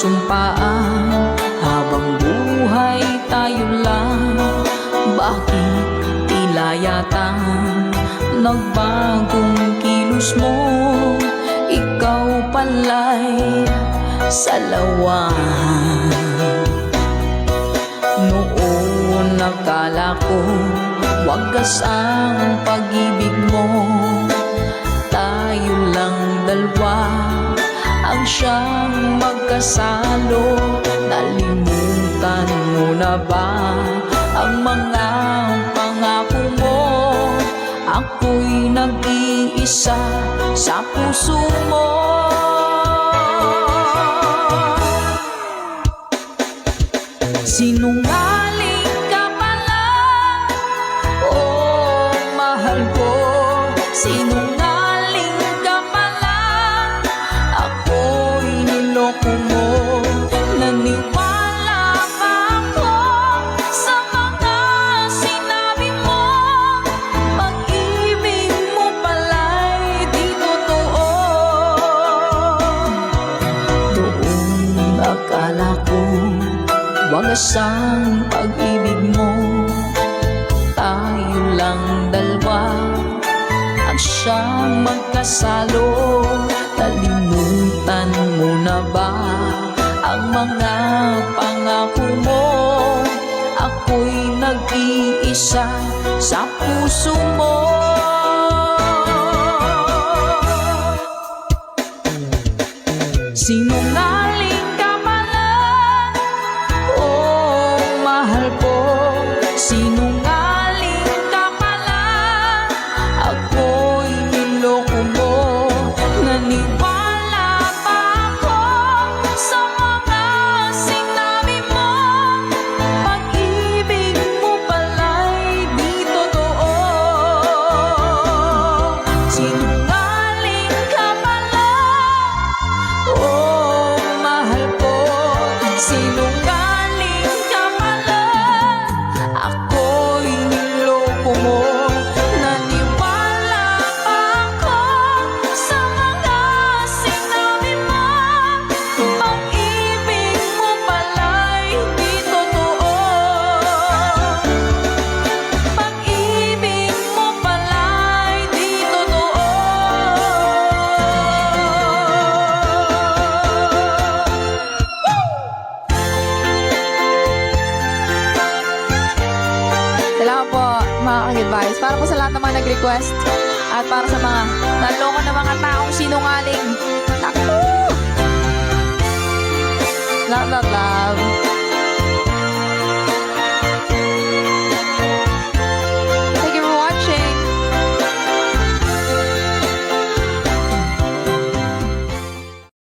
sumpaan habang buhay tayo lang. Bakit tila yata nagbagong kilos mo? Ikaw pala'y salawan. Noon nakala ko wagas ang pag-ibig mo. Tayo lang dalawa ang siyang magkasalo. Nalimutan mo na ba ang mga pangako mo? Ako'y nag-iisa sa puso mo. Sinungaling ka pala, oh mahal ko. Sinungaling ka pala, ako'y niloko mo. Naniwala pa ako sa mga sinabi mo. Pag-ibig mo pala'y di totoo. Doon akala ko wagas ang pag-ibig mo. Tayo lang dalawa ang siyang magkasalo. Nalimutan mo na ba ang mga pangako mo? Ako'y nag-iisa sa puso mo. Sinungaling ka pala, oh mahal ko. Sinungaling ka pala, ako'y niloko mo. Naniwala pa ako sa mga sinabi mo. Pag-ibig mo pala'y di totoo. Sinungaling ka pala, oh mahal ko. Sinungaling ka pala, ako'y niloko mo. Naniwala pa ako sa mga sinabi mo. Pag-ibig mo pala'y di totoo. Pag-ibig mo pala'y di totoo. Salamat po mga ka-advice. Para po sa lahat ng mga nag-request at para sa mga naloko na mga taong sinungaling. Naku! Love, love, love.